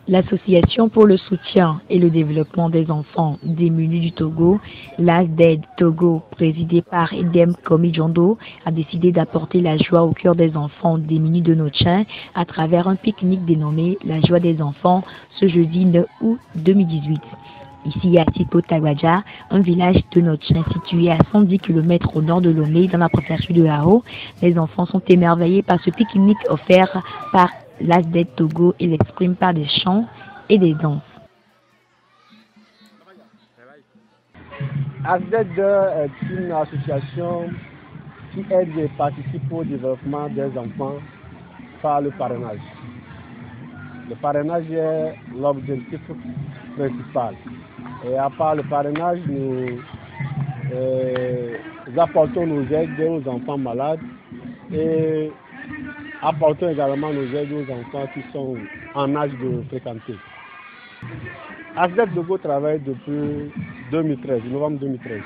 L'Association pour le soutien et le développement des enfants démunis du Togo, l'ASDED Togo, présidée par Edem Komi-Djondo, a décidé d'apporter la joie au cœur des enfants démunis de Notchin à travers un pique-nique dénommé La Joie des enfants ce jeudi 9 août 2018. Ici à Sipo-Tagwadja, un village de Notchin situé à 110 km au nord de Lomé, dans la préfecture de Hao, les enfants sont émerveillés par ce pique-nique offert par l'ASDED Togo et l'exprime par des chants et des danses. ASDED est une association qui aide et participe au développement des enfants par le parrainage. Le parrainage est l'objectif principal. Et à part le parrainage, nous apportons nos aides aux enfants malades et apportons également nos aides aux enfants qui sont en âge de fréquenter. ASDED Togo travaille depuis 2013, novembre 2013.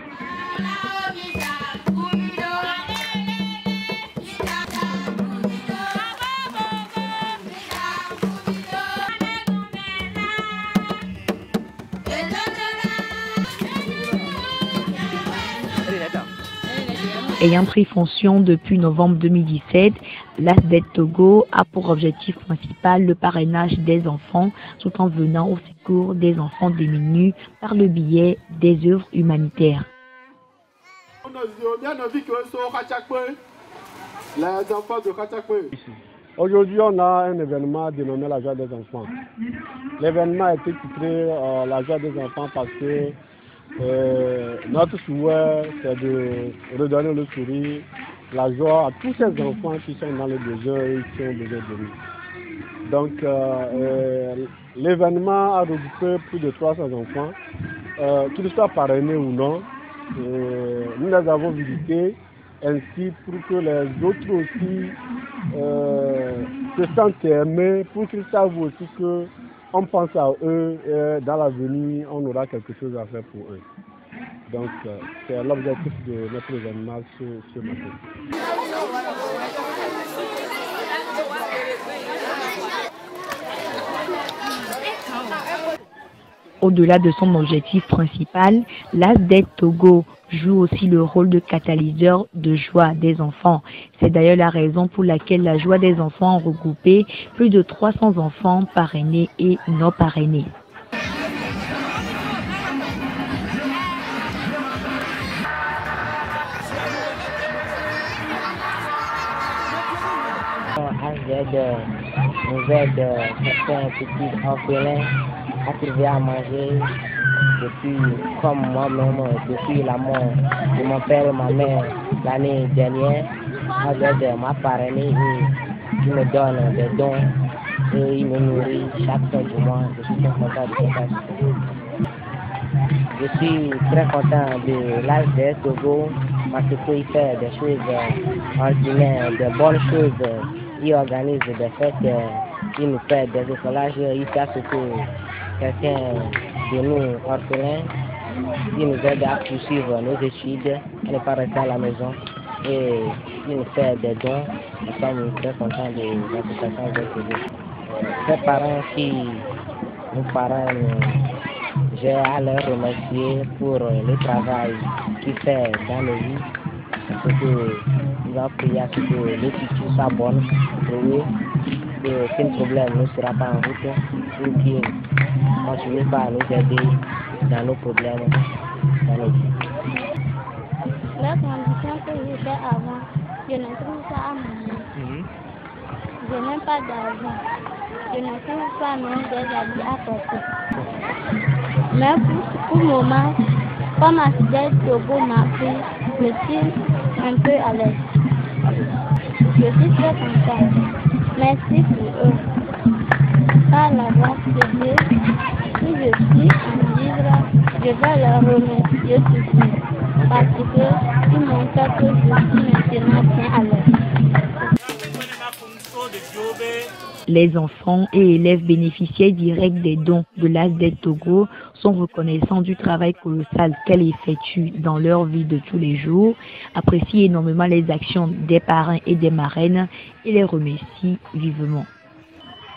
Ayant pris fonction depuis novembre 2017, l'ASDED Togo a pour objectif principal le parrainage des enfants tout en venant au secours des enfants démunis par le biais des œuvres humanitaires. Aujourd'hui, on a un événement dénommé La Joie des enfants. L'événement a été titré La Joie des enfants parce que notre souhait, c'est de redonner le sourire, la joie à tous ces enfants qui sont dans le besoin et qui ont besoin de nous. Donc, l'événement a regroupé plus de 300 enfants, qu'ils soient parrainés ou non. Nous les avons visités, ainsi pour que les autres aussi se sentent aimés, pour qu'ils savent aussi que on pense à eux et dans l'avenir, on aura quelque chose à faire pour eux. Donc, c'est l'objectif de notre événement ce matin. Au-delà de son objectif principal, l'ASDED Togo joue aussi le rôle de catalyseur de joie des enfants. C'est d'ailleurs la raison pour laquelle la joie des enfants a regroupé plus de 300 enfants parrainés et non parrainés. ASDED nous aide certains petits orphelins à trouver à manger depuis, comme moi-même, depuis la mort de mon père et ma mère l'année dernière. ASDED m'a parrainé et il me donne des dons et il me nourrit chaque fin du mois. Je suis très content de ça. Je suis très content de l'ASDED Togo parce qu'il fait des choses ordinaires, de bonnes choses. Il organise des fêtes, il nous fait des écolages, il fait ce que quelqu'un de nous orphelins, il nous aide à poursuivre nos études, à ne pas rester à la maison et il nous fait des dons. Nous sommes très contents de l'association ASDED Togo. Ces parents qui nous parrainent, j'ai à leur remercier pour le travail qu'ils font dans nos vies. Parce que nous avons prié à ce que l'écriture soit bonne pour eux, qu'aucun problème ne sera pas en route, pour qu'ils continuent pas à nous aider dans nos problèmes, dans nos vies. La condition que j'étais avant, je ne trouve pas à manger. Je n'ai pas d'argent. Je ne trouve pas même des habits à porter. Mais pour le moment, comme ASDED Togo m'a pris, je suis un peu à l'aise. Je suis très content. Merci pour eux. Par la grâce de Dieu, si je suis en livre, je vais leur remercier tout parce qu'ils m'ont fait que je suis maintenant bien à l'aise. Les enfants et élèves bénéficiaires directs des dons de l'ASDED Togo sont reconnaissants du travail colossal qu'elle effectue dans leur vie de tous les jours, apprécient énormément les actions des parrains et des marraines et les remercient vivement.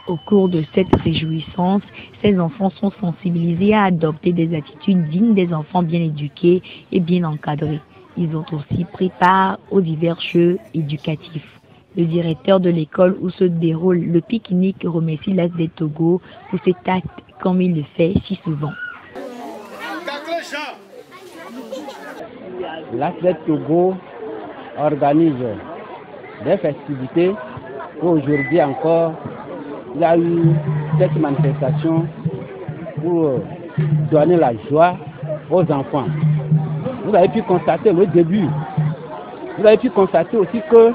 Au cours de cette réjouissance, ces enfants sont sensibilisés à adopter des attitudes dignes des enfants bien éduqués et bien encadrés. Ils ont aussi pris part aux divers jeux éducatifs. Le directeur de l'école où se déroule le pique-nique remercie l'ASDED Togo pour cet acte comme il le fait si souvent. L'ASDED Togo organise des festivités. Aujourd'hui encore, il y a eu cette manifestation pour donner la joie aux enfants. Vous avez pu constater le début. Vous avez pu constater aussi que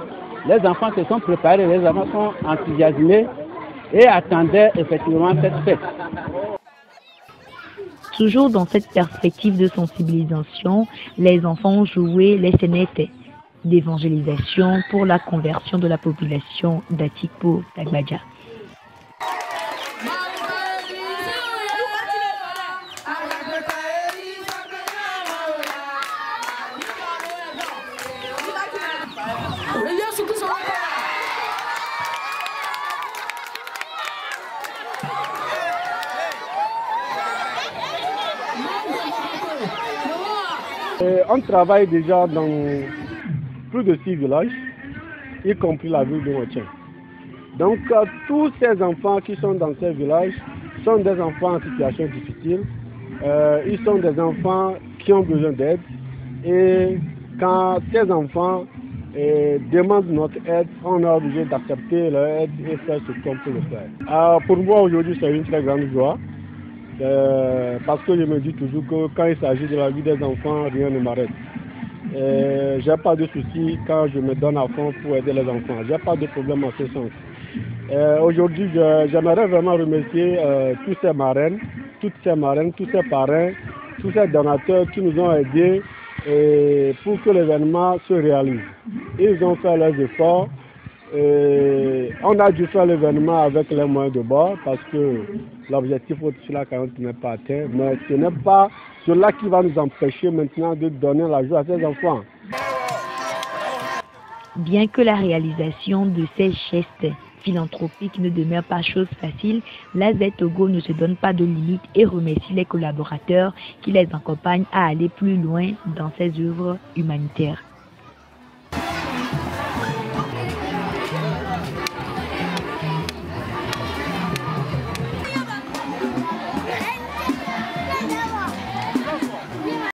les enfants se sont préparés, les enfants sont enthousiasmés et attendaient effectivement cette fête. Toujours dans cette perspective de sensibilisation, les enfants ont joué les scénettes d'évangélisation pour la conversion de la population d'Atikpo-Tagbaja. On travaille déjà dans plus de 6 villages, y compris la ville de Montien. Donc tous ces enfants qui sont dans ces villages sont des enfants en situation difficile. Ils sont des enfants qui ont besoin d'aide. Et quand ces enfants demandent notre aide, on est obligé d'accepter leur aide et faire ce qu'on peut le faire. Pour moi aujourd'hui c'est une très grande joie. Parce que je me dis toujours que quand il s'agit de la vie des enfants, rien ne m'arrête. Je n'ai pas de soucis quand je me donne à fond pour aider les enfants. Je n'ai pas de problème en ce sens. Aujourd'hui, j'aimerais vraiment remercier tous ces marraines, toutes ces marraines, tous ces parrains, tous ces donateurs qui nous ont aidés pour que l'événement se réalise. Ils ont fait leurs efforts. On a dû faire l'événement avec les moyens de bord parce que l'objectif au-dessus là quand même n'est pas atteint, mais ce n'est pas cela qui va nous empêcher maintenant de donner la joie à ces enfants. Bien que la réalisation de ces gestes philanthropiques ne demeure pas chose facile, l'ASDED Togo ne se donne pas de limites et remercie les collaborateurs qui les accompagnent à aller plus loin dans ces œuvres humanitaires.